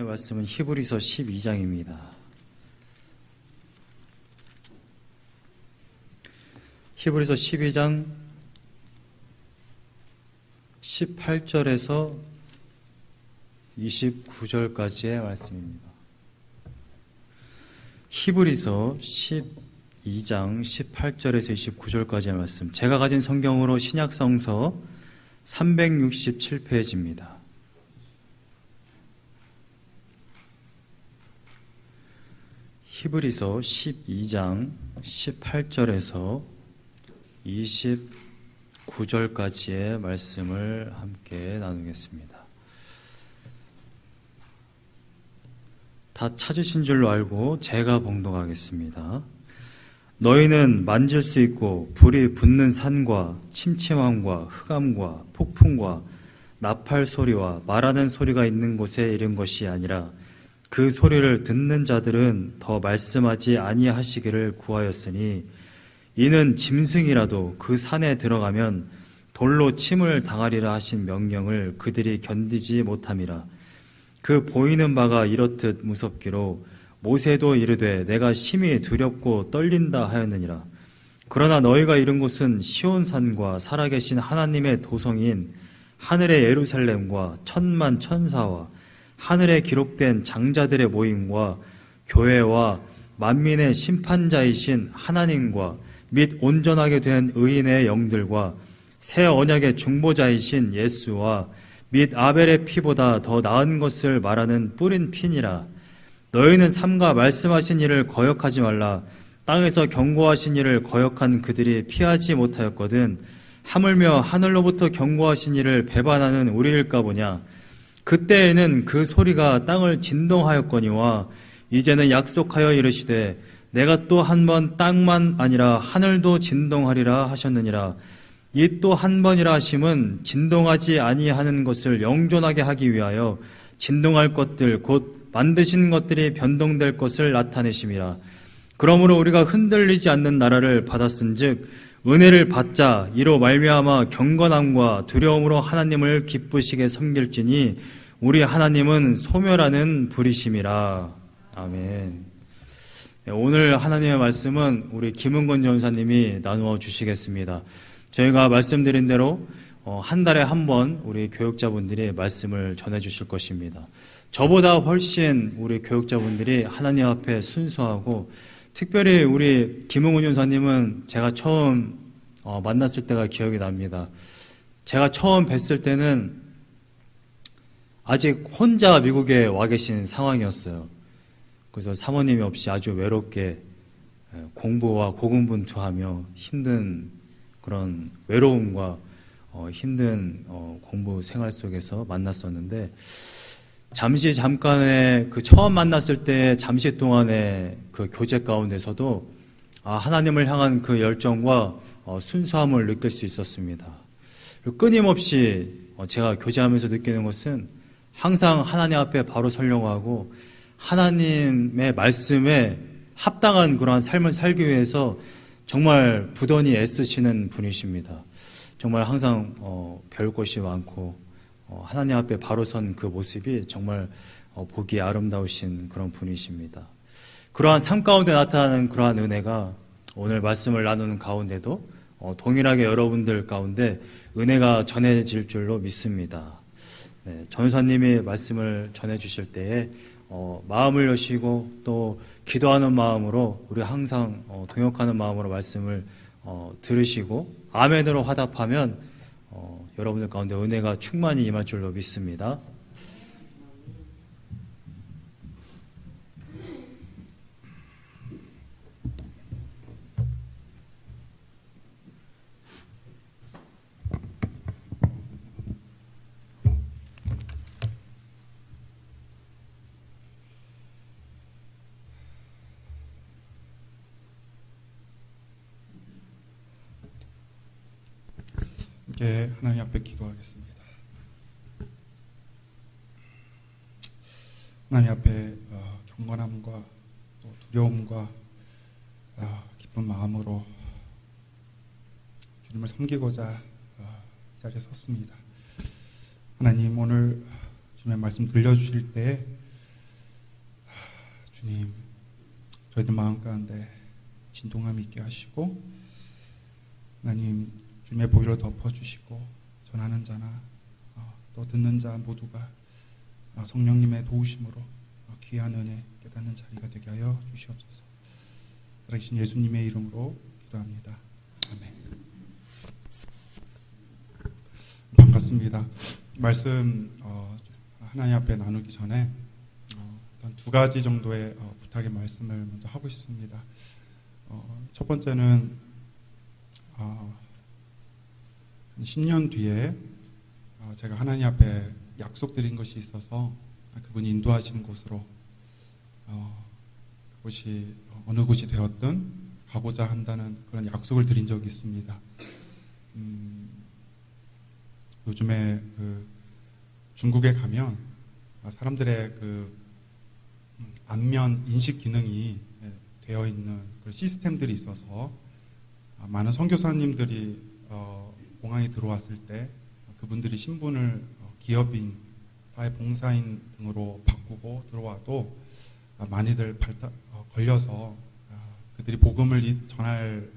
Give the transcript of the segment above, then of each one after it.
말씀은 히브리서 12장입니다. 히브리서 12장 18절에서 29절까지의 말씀입니다. 히브리서 12장 18절에서 29절까지의 말씀, 제가 가진 성경으로 신약성서 367페이지입니다. 히브리서 12장 18절에서 29절까지의 말씀을 함께 나누겠습니다. 다 찾으신 줄로 알고 제가 봉독하겠습니다. 너희는 만질 수 있고 불이 붙는 산과 침침함과 흑암과 폭풍과 나팔 소리와 말하는 소리가 있는 곳에 이른 것이 아니라 그 소리를 듣는 자들은 더 말씀하지 아니하시기를 구하였으니 이는 짐승이라도 그 산에 들어가면 돌로 침을 당하리라 하신 명령을 그들이 견디지 못함이라. 그 보이는 바가 이렇듯 무섭기로 모세도 이르되 내가 심히 두렵고 떨린다 하였느니라. 그러나 너희가 이른 곳은 시온산과 살아계신 하나님의 도성인 하늘의 예루살렘과 천만 천사와 하늘에 기록된 장자들의 모임과 교회와 만민의 심판자이신 하나님과 및 온전하게 된 의인의 영들과 새 언약의 중보자이신 예수와 및 아벨의 피보다 더 나은 것을 말하는 뿌린 피니라. 너희는 삼가 말씀하신 일을 거역하지 말라. 땅에서 경고하신 일을 거역한 그들이 피하지 못하였거든 하물며 하늘로부터 경고하신 일을 배반하는 우리일까 보냐. 그때에는 그 소리가 땅을 진동하였거니와 이제는 약속하여 이르시되 내가 또 한 번 땅만 아니라 하늘도 진동하리라 하셨느니라. 이 또 한 번이라 하심은 진동하지 아니하는 것을 영존하게 하기 위하여 진동할 것들 곧 만드신 것들이 변동될 것을 나타내심이라. 그러므로 우리가 흔들리지 않는 나라를 받았은즉 은혜를 받자. 이로 말미암아 경건함과 두려움으로 하나님을 기쁘시게 섬길지니 우리 하나님은 소멸하는 불이심이라. 아멘. 오늘 하나님의 말씀은 우리 김은건 전사님이 나누어 주시겠습니다. 저희가 말씀드린 대로 한 달에 한 번 우리 교육자분들이 말씀을 전해 주실 것입니다. 저보다 훨씬 우리 교육자분들이 하나님 앞에 순수하고, 특별히 우리 김은건 전사님은 제가 처음 만났을 때가 기억이 납니다. 제가 처음 뵀을 때는 아직 혼자 미국에 와 계신 상황이었어요. 그래서 사모님이 없이 아주 외롭게 공부와 고군분투하며 힘든 그런 외로움과 힘든 공부 생활 속에서 만났었는데, 잠깐의 그 처음 만났을 때 잠시 동안의 그 교제 가운데서도 하나님을 향한 그 열정과 순수함을 느낄 수 있었습니다. 끊임없이 제가 교제하면서 느끼는 것은 항상 하나님 앞에 바로 서려고 하고 하나님의 말씀에 합당한 그러한 삶을 살기 위해서 정말 부단히 애쓰시는 분이십니다. 정말 항상 배울 것이 많고 하나님 앞에 바로 선 그 모습이 정말 보기 아름다우신 그런 분이십니다. 그러한 삶 가운데 나타나는 그러한 은혜가 오늘 말씀을 나누는 가운데도 동일하게 여러분들 가운데 은혜가 전해질 줄로 믿습니다. 네, 전사님이 말씀을 전해주실 때에 마음을 여시고 또 기도하는 마음으로 우리 항상 동역하는 마음으로 말씀을 들으시고 아멘으로 화답하면 여러분들 가운데 은혜가 충만히 임할 줄로 믿습니다. 함께 하나님 앞에 기도하겠습니다. 하나님 앞에 경건함과 또 두려움과 기쁜 마음으로 주님을 섬기고자 이 자리에 섰습니다. 하나님, 오늘 주님의 말씀 들려주실 때 주님, 저희들 마음 가운데 진동함 있게 하시고 하나님 주님의 보혈로 덮어주시고 전하는 자나 또 듣는 자 모두가 성령님의 도우심으로 귀한 은혜 깨닫는 자리가 되게 하여 주시옵소서. 살아계신 예수님의 이름으로 기도합니다. 아멘. 반갑습니다. 말씀 하나님 앞에 나누기 전에 한 두 가지 정도의 부탁의 말씀을 먼저 하고 싶습니다. 첫 번째는 10년 뒤에 제가 하나님 앞에 약속드린 것이 있어서 그분이 인도하시는 곳으로 그곳이 어느 곳이 되었든 가고자 한다는 그런 약속을 드린 적이 있습니다. 요즘에 중국에 가면 사람들의 안면 인식 기능이 되어 있는 그런 시스템들이 있어서 많은 선교사님들이 공항에 들어왔을 때 그분들이 신분을 기업인, 사회 봉사인 등으로 바꾸고 들어와도 많이들 걸려서 그들이 복음을 전할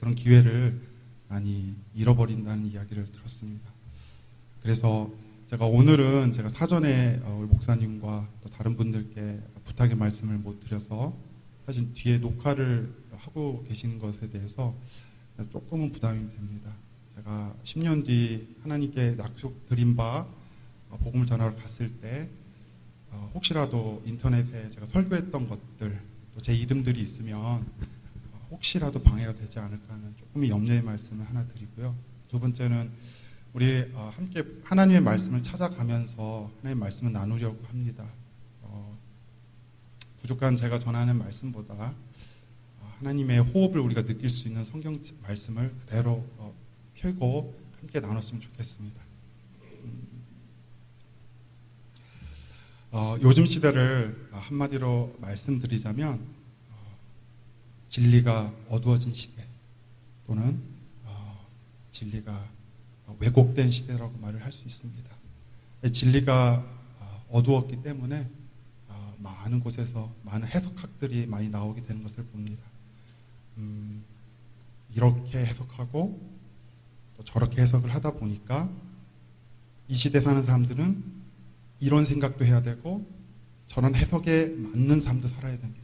그런 기회를 많이 잃어버린다는 이야기를 들었습니다. 그래서 오늘은 제가 사전에 우리 목사님과 또 다른 분들께 부탁의 말씀을 못 드려서 사실 뒤에 녹화를 하고 계시는 것에 대해서 조금은 부담이 됩니다. 제가 10년 뒤 하나님께 약속드린 바 복음을 전하러 갔을 때 혹시라도 인터넷에 제가 설교했던 것들 또 제 이름들이 있으면 혹시라도 방해가 되지 않을까 하는 조금의 염려의 말씀을 하나 드리고요. 두 번째는 우리 함께 하나님의 말씀을 찾아가면서 하나님의 말씀을 나누려고 합니다. 부족한 제가 전하는 말씀보다 하나님의 호흡을 우리가 느낄 수 있는 성경 말씀을 그대로 펴고 함께 나눴으면 좋겠습니다. 요즘 시대를 한마디로 말씀드리자면 진리가 어두워진 시대 또는 진리가 왜곡된 시대라고 말을 할 수 있습니다. 진리가 어두웠기 때문에 많은 곳에서 많은 해석학들이 많이 나오게 되는 것을 봅니다. 이렇게 해석하고 또 저렇게 해석을 하다 보니까 이 시대 사는 사람들은 이런 생각도 해야 되고 저런 해석에 맞는 삶도 살아야 됩니다.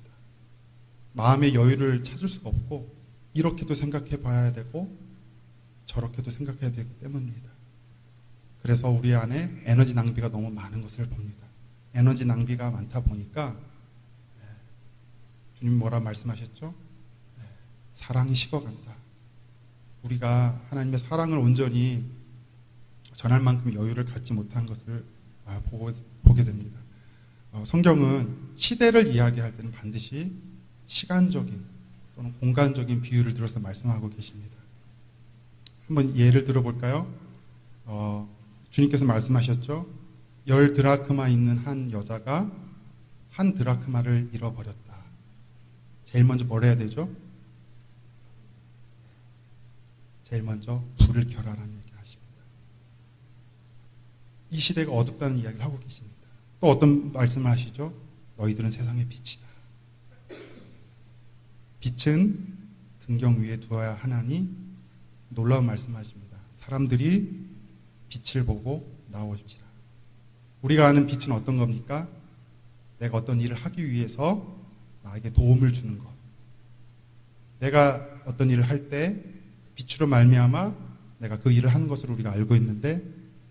마음의 여유를 찾을 수가 없고 이렇게도 생각해 봐야 되고 저렇게도 생각해야 되기 때문입니다. 그래서 우리 안에 에너지 낭비가 너무 많은 것을 봅니다. 에너지 낭비가 많다 보니까 주님 뭐라 말씀하셨죠? 사랑이 식어간다. 우리가 하나님의 사랑을 온전히 전할 만큼 여유를 갖지 못한 것을 보게 됩니다. 성경은 시대를 이야기할 때는 반드시 시간적인 또는 공간적인 비유를 들어서 말씀하고 계십니다. 한번 예를 들어볼까요? 주님께서 말씀하셨죠. 10 드라크마 있는 한 여자가 1 드라크마를 잃어버렸다. 제일 먼저 뭘 해야 되죠? 제일 먼저 불을 켜라라는 얘기를 하십니다. 이 시대가 어둡다는 이야기를 하고 계십니다. 또 어떤 말씀을 하시죠? 너희들은 세상의 빛이다. 빛은 등경 위에 두어야 하나니 놀라운 말씀하십니다. 사람들이 빛을 보고 나올지라. 우리가 아는 빛은 어떤 겁니까? 내가 어떤 일을 하기 위해서 나에게 도움을 주는 것. 내가 어떤 일을 할 때 빛으로 말미암아 내가 그 일을 하는 것으로 우리가 알고 있는데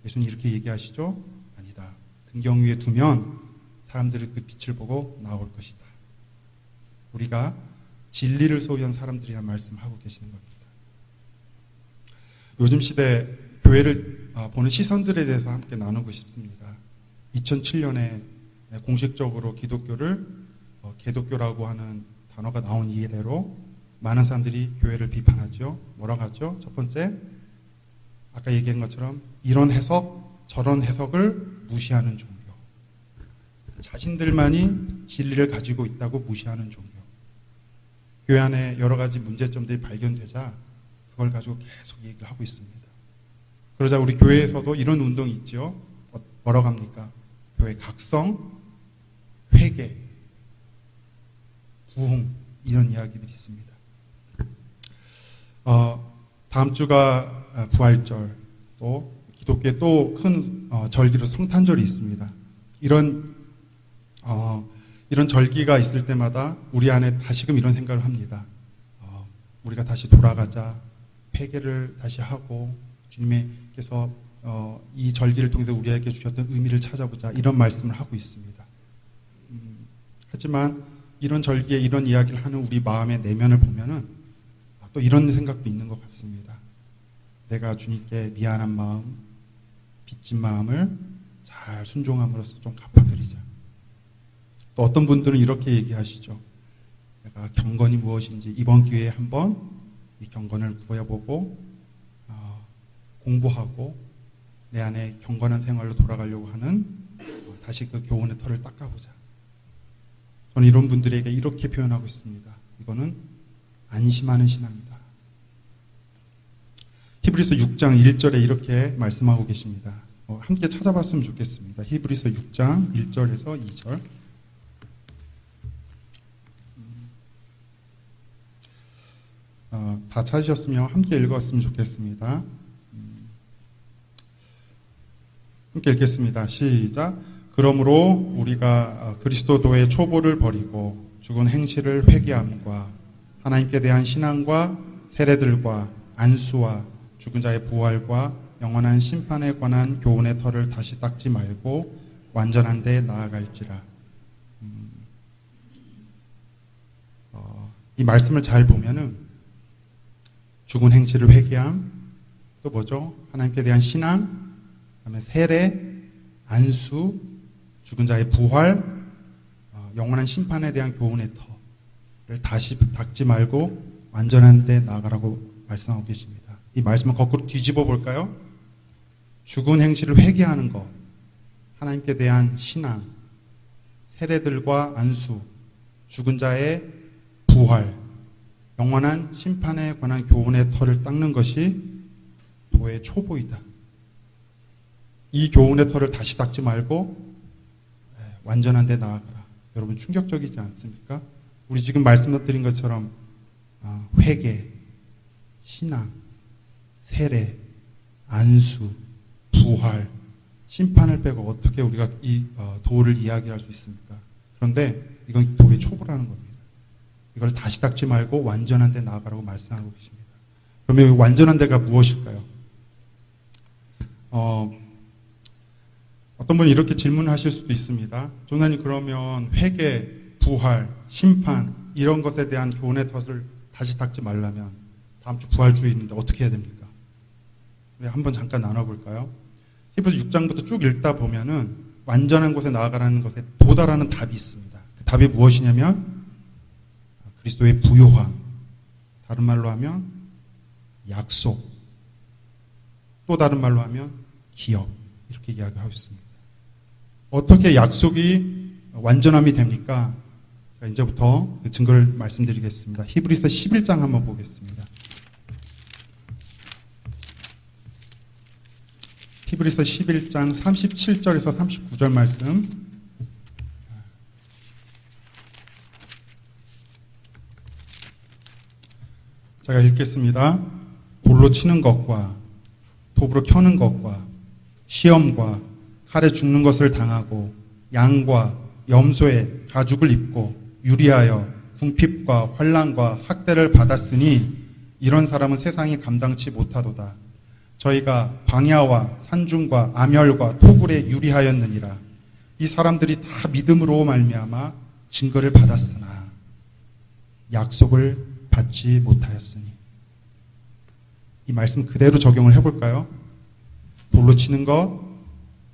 예수님 이렇게 얘기하시죠? 아니다. 등경 위에 두면 사람들이 그 빛을 보고 나올 것이다. 우리가 진리를 소유한 사람들이란 말씀하고 계시는 겁니다. 요즘 시대 교회를 보는 시선들에 대해서 함께 나누고 싶습니다. 2007년에 공식적으로 기독교를 개독교라고 하는 단어가 나온 이래로 많은 사람들이 교회를 비판하죠. 뭐라고 하죠? 첫 번째, 아까 얘기한 것처럼 이런 해석, 저런 해석을 무시하는 종교. 자신들만이 진리를 가지고 있다고 무시하는 종교. 교회 안에 여러 가지 문제점들이 발견되자 그걸 가지고 계속 얘기를 하고 있습니다. 그러자 우리 교회에서도 이런 운동이 있죠. 뭐라고 합니까? 교회 각성, 회개. 부흥 이런 이야기들이 있습니다. 다음 주가 부활절, 또 기독교의 또 큰 절기로 성탄절이 있습니다. 이런 절기가 있을 때마다 우리 안에 다시금 이런 생각을 합니다. 우리가 다시 돌아가자, 회개를 다시 하고 주님께서 이 절기를 통해서 우리에게 주셨던 의미를 찾아보자, 이런 말씀을 하고 있습니다. 하지만 이런 절기에 이런 이야기를 하는 우리 마음의 내면을 보면은 또 이런 생각도 있는 것 같습니다. 내가 주님께 미안한 마음, 빚진 마음을 잘 순종함으로써 좀 갚아드리자. 또 어떤 분들은 이렇게 얘기하시죠. 내가 경건이 무엇인지 이번 기회에 한번 이 경건을 구해보고 공부하고 내 안에 경건한 생활로 돌아가려고 하는 다시 그 교훈의 털을 닦아보자. 저는 이런 분들에게 이렇게 표현하고 있습니다. 이거는 안심하는 신앙이다. 히브리서 6장 1절에 이렇게 말씀하고 계십니다. 함께 찾아봤으면 좋겠습니다. 히브리서 6장 1절에서 2절. 다 찾으셨으면 함께 읽었으면 좋겠습니다. 함께 읽겠습니다. 시작. 그러므로 우리가 그리스도도의 초보를 버리고 죽은 행실을 회개함과 하나님께 대한 신앙과 세례들과 안수와 죽은 자의 부활과 영원한 심판에 관한 교훈의 털을 다시 닦지 말고 완전한 데 나아갈지라. 이 말씀을 잘 보면은 죽은 행실을 회개함, 또 뭐죠? 하나님께 대한 신앙, 그다음에 세례, 안수, 죽은 자의 부활, 영원한 심판에 대한 교훈의 터를 다시 닦지 말고 완전한 데 나아가라고 말씀하고 계십니다. 이 말씀을 거꾸로 뒤집어 볼까요? 죽은 행실을 회개하는 것, 하나님께 대한 신앙, 세례들과 안수, 죽은 자의 부활, 영원한 심판에 관한 교훈의 털을 닦는 것이 도의 초보이다. 이 교훈의 털을 다시 닦지 말고 완전한 데 나아가라. 여러분 충격적이지 않습니까? 우리 지금 말씀드린 것처럼 회개, 신앙, 세례, 안수, 부활, 심판을 빼고 어떻게 우리가 이 도를 이야기할 수 있습니까? 그런데 이건 도의 초보라는 겁니다. 이걸 다시 닦지 말고 완전한 데 나아가라고 말씀하고 계십니다. 그러면 완전한 데가 무엇일까요? 어떤 분이 이렇게 질문하실 수도 있습니다. 조나님, 그러면 회개, 부활, 심판 이런 것에 대한 교훈의 덫을 다시 닦지 말라면 다음 주 부활주에 있는데 어떻게 해야 됩니까? 우리 한번 잠깐 나눠볼까요? 히브리서 6장부터 쭉 읽다 보면은 완전한 곳에 나아가라는 것에 도달하는 답이 있습니다. 그 답이 무엇이냐면 그리스도의 부요함, 다른 말로 하면 약속, 또 다른 말로 하면 기업, 이렇게 이야기하고 있습니다. 어떻게 약속이 완전함이 됩니까? 자, 이제부터 그 증거를 말씀드리겠습니다. 히브리서 11장 한번 보겠습니다. 히브리서 11장 37절에서 39절 말씀. 제가 읽겠습니다. 돌로 치는 것과 톱으로 켜는 것과 시험과 칼에 죽는 것을 당하고 양과 염소의 가죽을 입고 유리하여 궁핍과 환난과 학대를 받았으니 이런 사람은 세상이 감당치 못하도다. 저희가 광야와 산중과 암혈과 토굴에 유리하였느니라. 이 사람들이 다 믿음으로 말미암아 증거를 받았으나 약속을 받지 못하였으니. 이 말씀 그대로 적용을 해볼까요? 돌로 치는 것,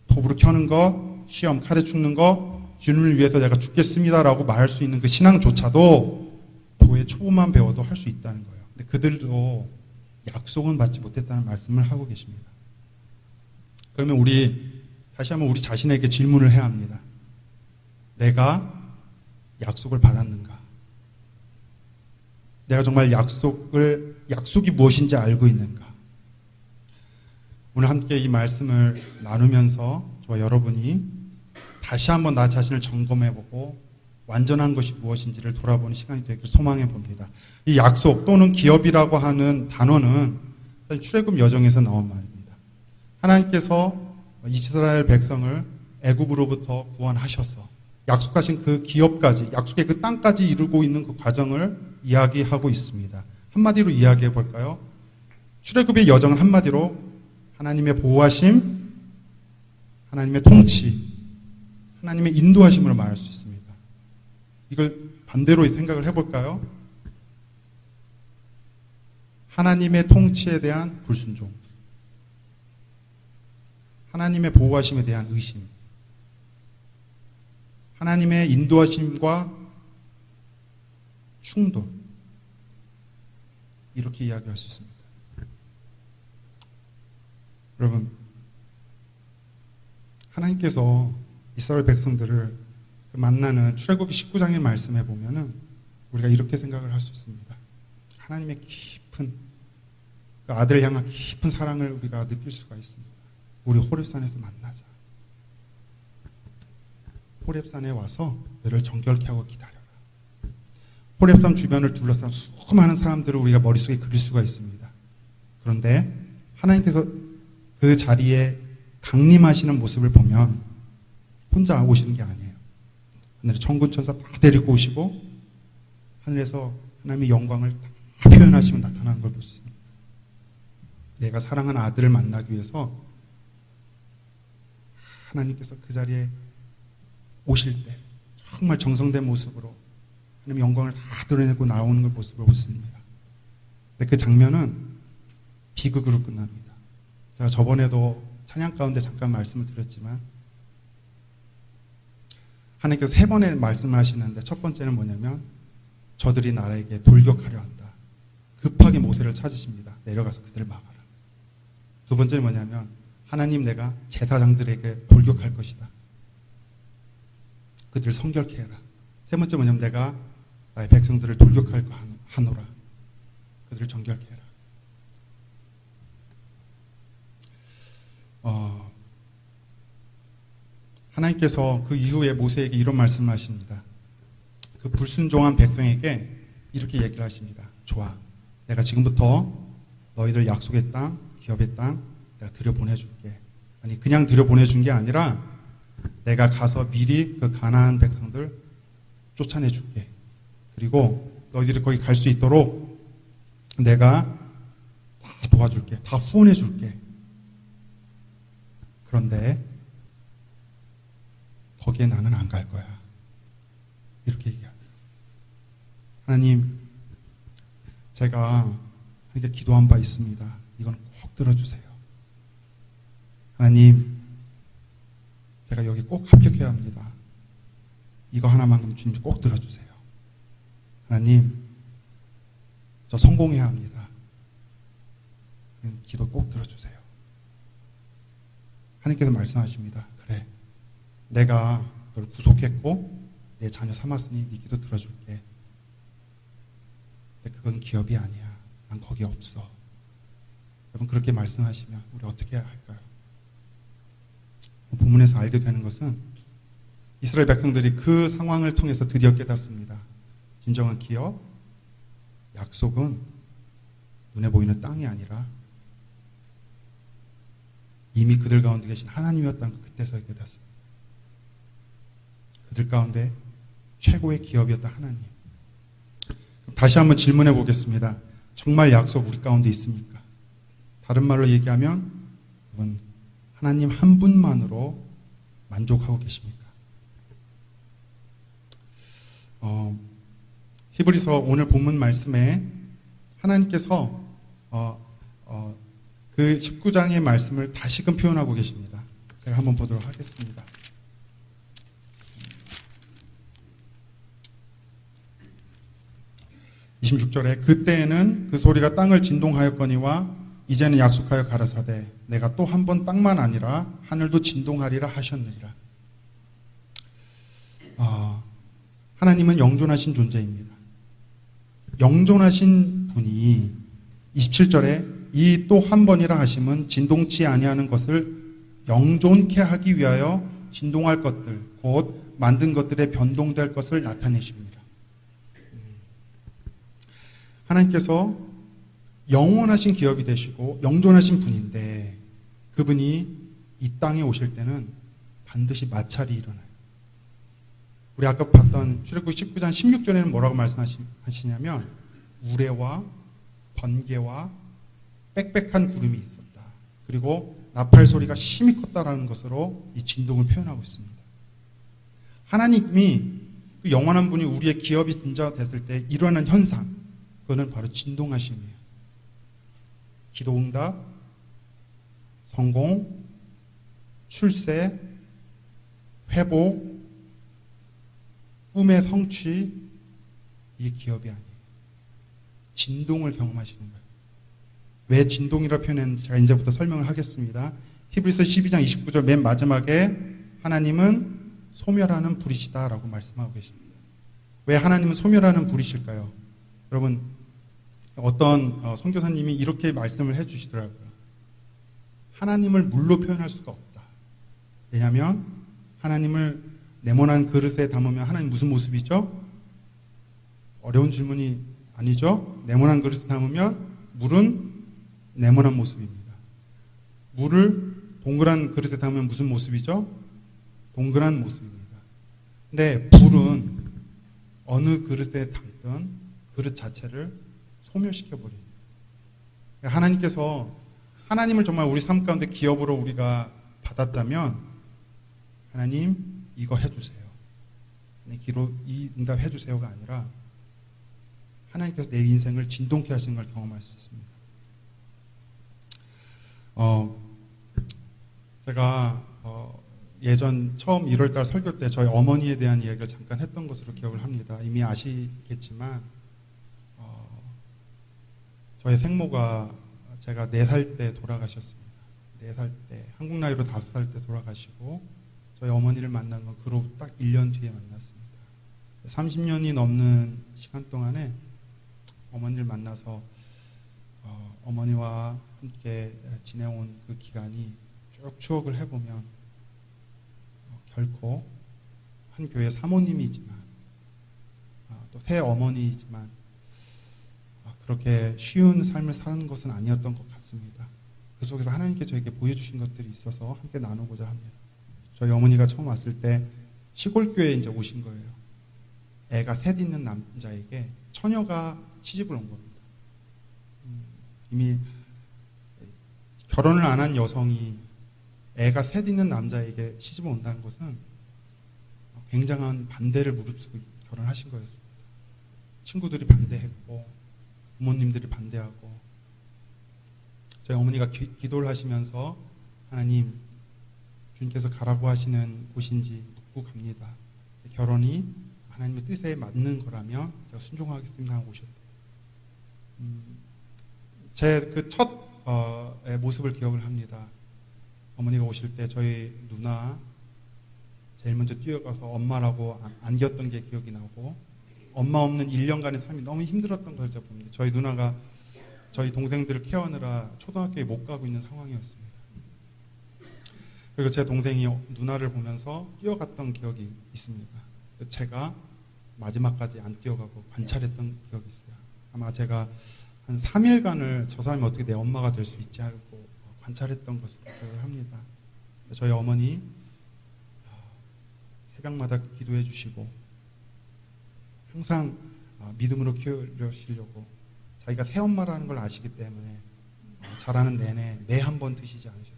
톱으로 켜는 것, 시험 칼에 죽는 것, 주님을 위해서 내가 죽겠습니다라고 말할 수 있는 그 신앙조차도 도의 초보만 배워도 할 수 있다는 거예요. 근데 그들도 약속은 받지 못했다는 말씀을 하고 계십니다. 그러면 우리 다시 한번 우리 자신에게 질문을 해야 합니다. 내가 약속을 받았는가? 내가 정말 약속이 무엇인지 알고 있는가? 오늘 함께 이 말씀을 나누면서 저와 여러분이 다시 한번 나 자신을 점검해보고 완전한 것이 무엇인지를 돌아보는 시간이 되기를 소망해 봅니다. 이 약속 또는 기업이라고 하는 단어는 출애굽 여정에서 나온 말입니다. 하나님께서 이스라엘 백성을 애굽으로부터 구원하셔서 약속하신 그 기업까지, 약속의 그 땅까지 이루고 있는 그 과정을 이야기하고 있습니다. 한마디로 이야기해 볼까요? 출애굽의 여정은 한마디로 하나님의 보호하심, 하나님의 통치, 하나님의 인도하심으로 말할 수 있습니다. 이걸 반대로 생각을 해볼까요? 하나님의 통치에 대한 불순종, 하나님의 보호하심에 대한 의심, 하나님의 인도하심과 충돌, 이렇게 이야기할 수 있습니다. 여러분, 하나님께서 이스라엘 백성들을 만나는 출애굽기 19장의 말씀에 보면은 우리가 이렇게 생각을 할 수 있습니다. 하나님의 깊은 그 아들을 향한 깊은 사랑을 우리가 느낄 수가 있습니다. 우리 호렙산에서 만나자. 호렙산에 와서 너를 정결케 하고 기다려라. 호렙산 주변을 둘러싼 수많은 사람들을 우리가 머릿속에 그릴 수가 있습니다. 그런데 하나님께서 그 자리에 강림하시는 모습을 보면 혼자 오시는 게 아니에요. 하늘에 천군 천사 다 데리고 오시고 하늘에서 하나님의 영광을 다 표현하시면 나타나는 걸 볼 수 있습니다. 내가 사랑하는 아들을 만나기 위해서 하나님께서 그 자리에 오실 때 정말 정성된 모습으로 하나님의 영광을 다 드러내고 나오는 걸 모습을 보십니다. 근데 그 장면은 비극으로 끝납니다. 제가 저번에도 찬양 가운데 잠깐 말씀을 드렸지만 하나님께서 3번의 말씀을 하시는데 첫 번째는 뭐냐면 저들이 나에게 돌격하려 한다. 급하게 모세를 찾으십니다. 내려가서 그들을 막아라. 두 번째는 뭐냐면 하나님 내가 제사장들에게 돌격할 것이다. 그들을 성결케 해라. 세 번째 뭐냐면 내가 나의 백성들을 돌격할 거 하노라. 그들을 정결케 해라. 하나님께서 그 이후에 모세에게 이런 말씀을 하십니다. 그 불순종한 백성에게 이렇게 얘기를 하십니다. 좋아. 내가 지금부터 너희들 약속의 땅, 기업의 땅 내가 들여보내줄게. 아니 그냥 들여보내준 게 아니라 내가 가서 미리 그 가나안 백성들 쫓아내줄게. 그리고 너희들이 거기 갈 수 있도록 내가 다 도와줄게. 다 후원해줄게. 그런데 거기에 나는 안 갈 거야. 이렇게 얘기하더라고요. 하나님, 제가 하나님께 기도한 바 있습니다. 이건 꼭 들어주세요. 하나님, 제가 여기 꼭 합격해야 합니다. 이거 하나만큼 주님 꼭 들어주세요. 하나님, 저 성공해야 합니다. 기도 꼭 들어주세요. 하나님께서 말씀하십니다. 그래, 내가 널 구속했고 내 자녀 삼았으니 네 기도 들어줄게. 근데 그건 기업이 아니야. 난 거기 없어. 여러분 그렇게 말씀하시면 우리 어떻게 해야 할까요? 본문에서 알게 되는 것은 이스라엘 백성들이 그 상황을 통해서 드디어 깨닫습니다. 진정한 기업, 약속은 눈에 보이는 땅이 아니라 이미 그들 가운데 계신 하나님이었다는 걸 그때서 깨닫습니다. 그들 가운데 최고의 기업이었던 하나님. 다시 한번 질문해 보겠습니다. 정말 약속 우리 가운데 있습니까? 다른 말로 얘기하면 여러분 하나님 한 분만으로 만족하고 계십니까? 히브리서 오늘 본문 말씀에 하나님께서 그 19장의 말씀을 다시금 표현하고 계십니다. 제가 한번 보도록 하겠습니다. 26절에 그때에는 그 소리가 땅을 진동하였거니와 이제는 약속하여 가라사대 내가 또 한 번 땅만 아니라 하늘도 진동하리라 하셨느니라. 하나님은 영존하신 존재입니다. 영존하신 분이 27절에 이 또 한 번이라 하심은 진동치 아니하는 것을 영존케 하기 위하여 진동할 것들, 곧 만든 것들의 변동될 것을 나타내십니다. 하나님께서 영원하신 기업이 되시고 영존하신 분인데 그분이 이 땅에 오실 때는 반드시 마찰이 일어나요. 우리 아까 봤던 출애굽기 19장 16절에는 뭐라고 말씀하시냐면 우레와 번개와 빽빽한 구름이 있었다. 그리고 나팔 소리가 심히 컸다라는 것으로 이 진동을 표현하고 있습니다. 하나님이 그 영원한 분이 우리의 기업이 진짜됐을 때 일어나는 현상, 그거는 바로 진동하심이에요. 기도응답, 성공, 출세, 회복, 꿈의 성취, 이게 기업이 아니에요. 진동을 경험하시는 거예요. 왜 진동이라 표현했는지 제가 이제부터 설명을 하겠습니다. 히브리서 12장 29절 맨 마지막에 하나님은 소멸하는 불이시다라고 말씀하고 계십니다. 왜 하나님은 소멸하는 불이실까요? 여러분, 어떤 선교사님이 이렇게 말씀을 해주시더라고요. 하나님을 물로 표현할 수가 없다. 왜냐하면 하나님을 네모난 그릇에 담으면 하나님 무슨 모습이죠? 어려운 질문이 아니죠? 네모난 그릇에 담으면 물은 네모난 모습입니다. 물을 동그란 그릇에 담으면 무슨 모습이죠? 동그란 모습입니다. 근데 불은 어느 그릇에 담든 그릇 자체를 소멸시켜버립니다. 하나님께서 하나님을 정말 우리 삶 가운데 기업으로 우리가 받았다면 하나님 이거 해주세요. 기로 이 응답 해주세요가 아니라 하나님께서 내 인생을 진동케 하시는 걸 경험할 수 있습니다. 제가 예전 처음 1월달 설교 때 저희 어머니에 대한 이야기를 잠깐 했던 것으로 기억을 합니다. 이미 아시겠지만 저희 생모가 제가 4살 때 돌아가셨습니다. 4살 때, 한국 나이로 5살 때 돌아가시고 저희 어머니를 만난 건 그로 딱 1년 뒤에 만났습니다. 30년이 넘는 시간 동안에 어머니를 만나서 어머니와 함께 지내온 그 기간이 쭉 추억을 해보면 결코 한 교회 사모님이지만 또 새 어머니이지만 그렇게 쉬운 삶을 사는 것은 아니었던 것 같습니다. 그 속에서 하나님께 저에게 보여주신 것들이 있어서 함께 나누고자 합니다. 저희 어머니가 처음 왔을 때 시골 교회에 이제 오신 거예요. 애가 셋 있는 남자에게 처녀가 시집을 온 겁니다. 이미 결혼을 안 한 여성이 애가 셋 있는 남자에게 시집을 온다는 것은 굉장한 반대를 무릅쓰고 결혼하신 거였습니다. 친구들이 반대했고 부모님들이 반대하고 저희 어머니가 기도를 하시면서 하나님 주님께서 가라고 하시는 곳인지 묻고 갑니다. 결혼이 하나님의 뜻에 맞는 거라면 제가 순종하겠습니다 하고 오셨대요. 제 그 첫 모습을 기억을 합니다. 어머니가 오실 때 저희 누나 제일 먼저 뛰어가서 엄마라고 안겼던 게 기억이 나고 엄마 없는 1년간의 삶이 너무 힘들었던 걸 제가 봅니다. 저희 누나가 저희 동생들을 케어하느라 초등학교에 못 가고 있는 상황이었습니다. 그리고 제 동생이 누나를 보면서 뛰어갔던 기억이 있습니다. 제가 마지막까지 안 뛰어가고 관찰했던 기억이 있어요. 아마 제가 한 3일간을 저 사람이 어떻게 내 엄마가 될 수 있지 하고 관찰했던 것으로 기억을 합니다. 저희 어머니 새벽마다 기도해 주시고 항상 믿음으로 키우시려고 자기가 새엄마라는 걸 아시기 때문에 자라는 내내 매 한 번 드시지 않으셨어요.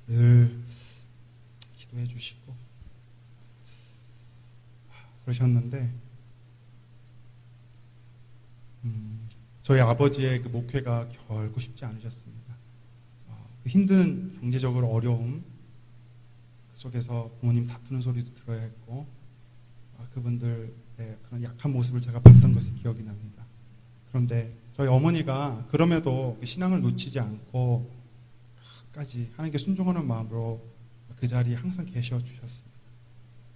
늘 기도해 주시고 그러셨는데 저희 아버지의 그 목회가 결코 쉽지 않으셨습니다. 힘든 경제적으로 어려움 그 속에서 부모님 다투는 소리도 들어야 했고 그분들의 그런 약한 모습을 제가 봤던 것이 기억이 납니다. 그런데 저희 어머니가 그럼에도 그 신앙을 놓치지 않고 끝까지 하나님께 순종하는 마음으로 그 자리에 항상 계셔 주셨습니다.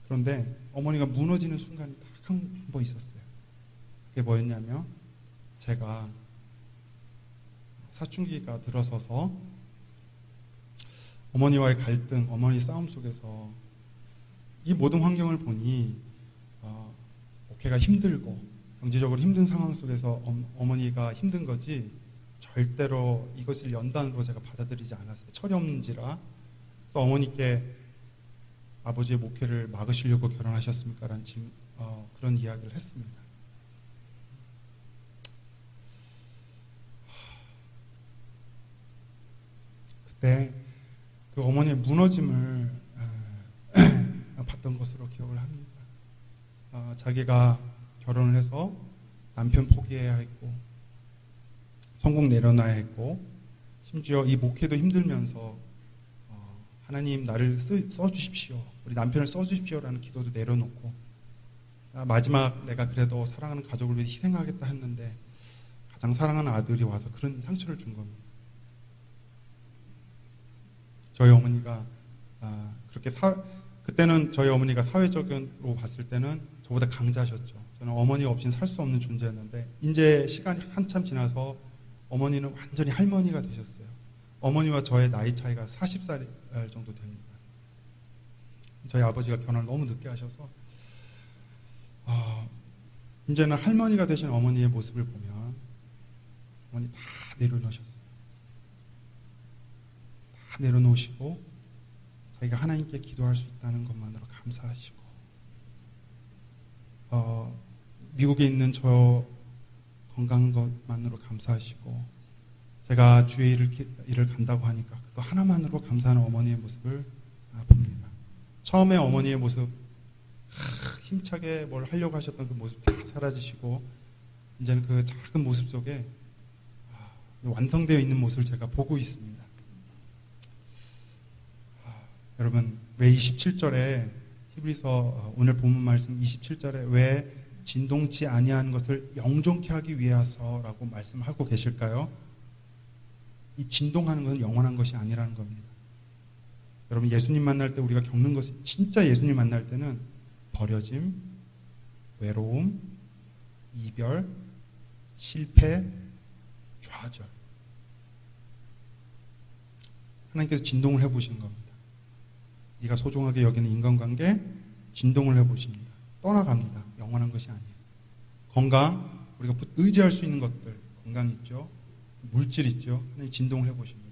그런데 어머니가 무너지는 순간이 딱 한 번 있었어요. 그게 뭐였냐면 제가 사춘기가 들어서서 어머니와의 갈등, 어머니 싸움 속에서 이 모든 환경을 보니 목회가 힘들고 경제적으로 힘든 상황 속에서 어머니가 힘든 거지 절대로 이것을 연단으로 제가 받아들이지 않았어요. 철이 없는지라. 그래서 어머니께 아버지의 목회를 막으시려고 결혼하셨습니까? 라는 그런 이야기를 했습니다. 그때 그 어머니의 무너짐을 봤던 것으로 기억을 합니다. 자기가 결혼을 해서 남편 포기해야 했고 성공 내려놔야 했고 심지어 이 목회도 힘들면서 하나님 나를 써주십시오. 우리 남편을 써주십시오라는 기도도 내려놓고 마지막 내가 그래도 사랑하는 가족을 위해 희생하겠다 했는데 가장 사랑하는 아들이 와서 그런 상처를 준 겁니다. 저희 어머니가 그때는 저희 어머니가 사회적으로 봤을 때는 저보다 강자셨죠. 저는 어머니 없이는 살 수 없는 존재였는데 이제 시간이 한참 지나서 어머니는 완전히 할머니가 되셨어요. 어머니와 저의 나이 차이가 40살 정도 됩니다. 저희 아버지가 결혼을 너무 늦게 하셔서 이제는 할머니가 되신 어머니의 모습을 보면 어머니 다 내려놓으셨어요. 다 내려놓으시고 자기가 하나님께 기도할 수 있다는 것만으로 감사하시고 미국에 있는 저 건강한 것만으로 감사하시고 제가 주의 일을 간다고 하니까 그거 하나만으로 감사하는 어머니의 모습을 봅니다. 처음에 어머니의 모습 힘차게 뭘 하려고 하셨던 그 모습 다 사라지시고 이제는 그 작은 모습 속에 완성되어 있는 모습을 제가 보고 있습니다. 여러분 왜 27절에 히브리서 오늘 본문 말씀 27절에 왜 진동치 아니하는 것을 영존케 하기 위해서라고 말씀하고 계실까요? 이 진동하는 것은 영원한 것이 아니라는 겁니다. 여러분 예수님 만날 때 우리가 겪는 것이 진짜 예수님 만날 때는 버려짐, 외로움, 이별, 실패, 좌절. 하나님께서 진동을 해보시는 겁니다. 네가 소중하게 여기는 인간관계 진동을 해보십니다. 떠나갑니다. 영원한 것이 아니에요. 건강, 우리가 의지할 수 있는 것들, 건강 있죠. 물질 있죠. 하나님 진동을 해보십니다.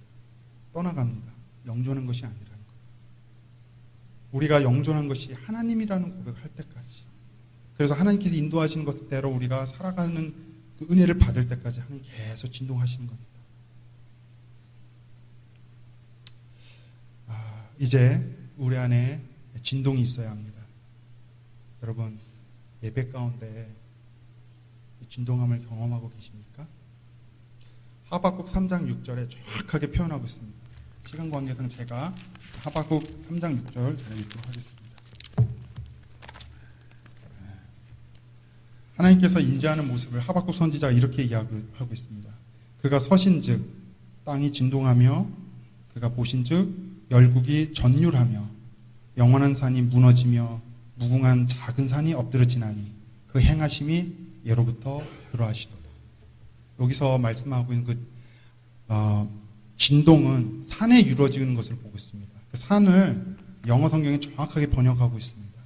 떠나갑니다. 영존한 것이 아니라는 거예요. 우리가 영존한 것이 하나님이라는 고백을 할 때까지. 그래서 하나님께서 인도하시는 것대로 우리가 살아가는 그 은혜를 받을 때까지 하나님 계속 진동하시는 겁니다. 이제 우리 안에 진동이 있어야 합니다. 여러분 예배 가운데 진동함을 경험하고 계십니까? 하박국 3장 6절에 정확하게 표현하고 있습니다. 시간 관계상 제가 하박국 3장 6절 전해드리도록 하겠습니다. 하나님께서 인지하는 모습을 하박국 선지자가 이렇게 이야기하고 있습니다. 그가 서신즉 땅이 진동하며 그가 보신즉 열국이 전율하며 영원한 산이 무너지며 무궁한 작은 산이 엎드러지나니 그 행하심이 예로부터 그러하시도다. 여기서 말씀하고 있는 진동은 산에 이루어지는 것을 보고 있습니다. 그 산을 영어 성경에 정확하게 번역하고 있습니다.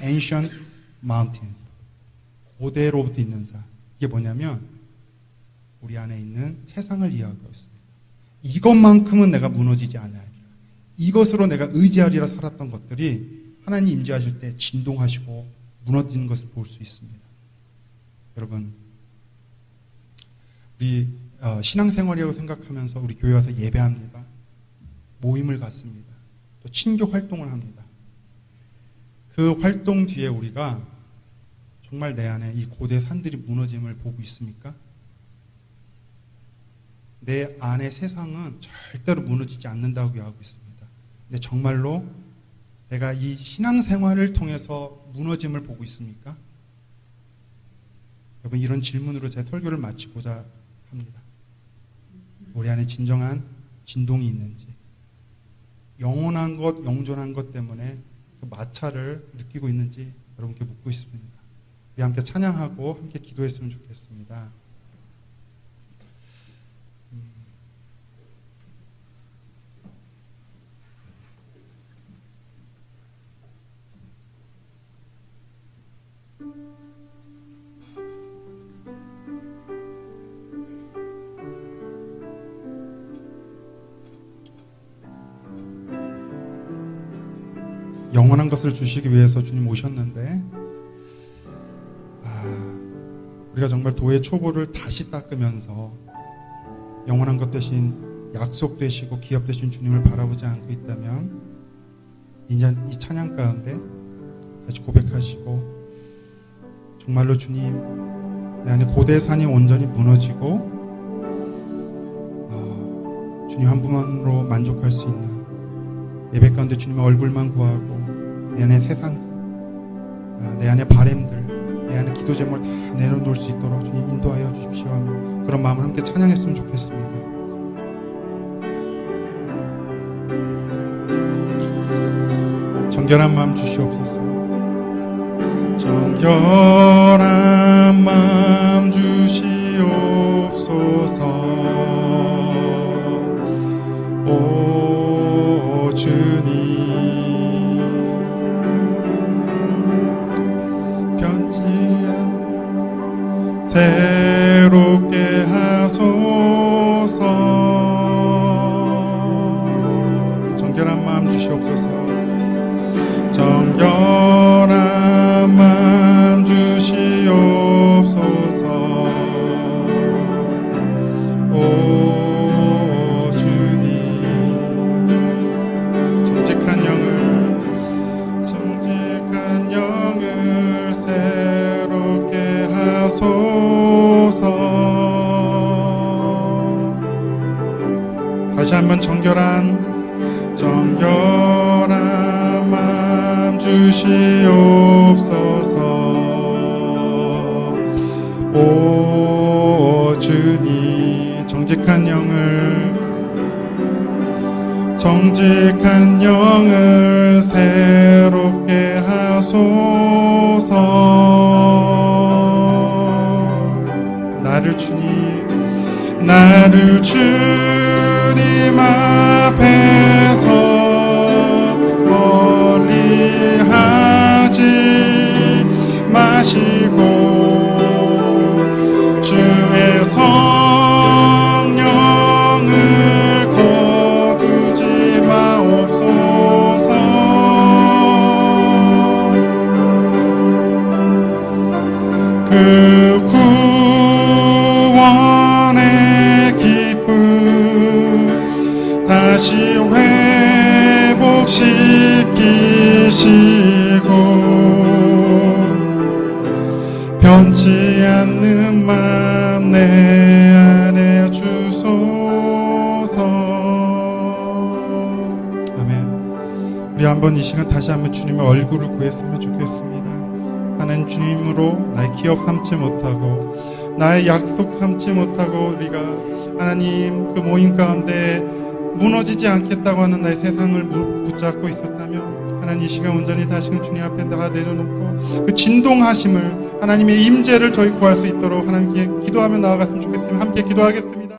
Ancient Mountains. 고대로부터 있는 산. 이게 뭐냐면 우리 안에 있는 세상을 이야기하고 있습니다. 이것만큼은 내가 무너지지 않아야 할. 이것으로 내가 의지하리라 살았던 것들이 하나님 임재하실 때 진동하시고 무너지는 것을 볼 수 있습니다. 여러분 우리 신앙생활이라고 생각하면서 우리 교회 와서 예배합니다. 모임을 갖습니다. 또 친교 활동을 합니다. 그 활동 뒤에 우리가 정말 내 안에 이 고대 산들이 무너짐을 보고 있습니까? 내 안의 세상은 절대로 무너지지 않는다고 하고 있습니다. 근데 정말로 내가 이 신앙생활을 통해서 무너짐을 보고 있습니까? 여러분 이런 질문으로 제 설교를 마치고자 합니다. 우리 안에 진정한 진동이 있는지, 영원한 것, 영존한 것 때문에 그 마찰을 느끼고 있는지 여러분께 묻고 있습니다. 우리 함께 찬양하고 함께 기도했으면 좋겠습니다. 영원한 것을 주시기 위해서 주님 오셨는데 우리가 정말 도의 초보를 다시 닦으면서 영원한 것 대신 약속 되시고 기업 되신 주님을 바라보지 않고 있다면 이제 이 찬양 가운데 다시 고백하시고 정말로 주님 내 안에 고대 산이 온전히 무너지고 주님 한 분만으로 만족할 수 있는 예배 가운데 주님의 얼굴만 구하고 내 안에 세상 내 안에 바램들 내 안에 기도 제목을 다 내려놓을 수 있도록 주님 인도하여 주십시오 하며 그런 마음 함께 찬양했으면 좋겠습니다. 정결한 마음 주시옵소서. 정결한 마음 주시옵소서. 오 주님 변치 않 새롭게 하소서. 정결한 마음 주시옵소서. 정결한 마음 주시옵소서. 오 주님 정직한 영을 새롭게 하소서. 다시 한번 정결한 마음 주시옵소서. 오 주님 정직한 영을 새롭게 하소서. 나를 주님 앞에서 멀리 하지 마시고 주의 성령을 거두지 마옵소서. 그 구원의 기쁨 다시 회복시키시고 변치 않는 마음 내 안에 주소서. 아멘. 우리 한번 이 시간 다시 한번 주님의 얼굴을 구했으면 좋겠습니다. 하나님 주님으로 나의 기업 삼지 못하고 나의 약속 삼지 못하고 우리가 하나님 그 모임 가운데 무너지지 않겠다고 하는 나의 세상을 붙잡고 있었다면 하나님 이 시간 온전히 다시금 주님 앞에 다 내려놓고 그 진동하심을 하나님의 임재를 저희 구할 수 있도록 하나님께 기도하며 나아갔으면 좋겠습니다. 함께 기도하겠습니다.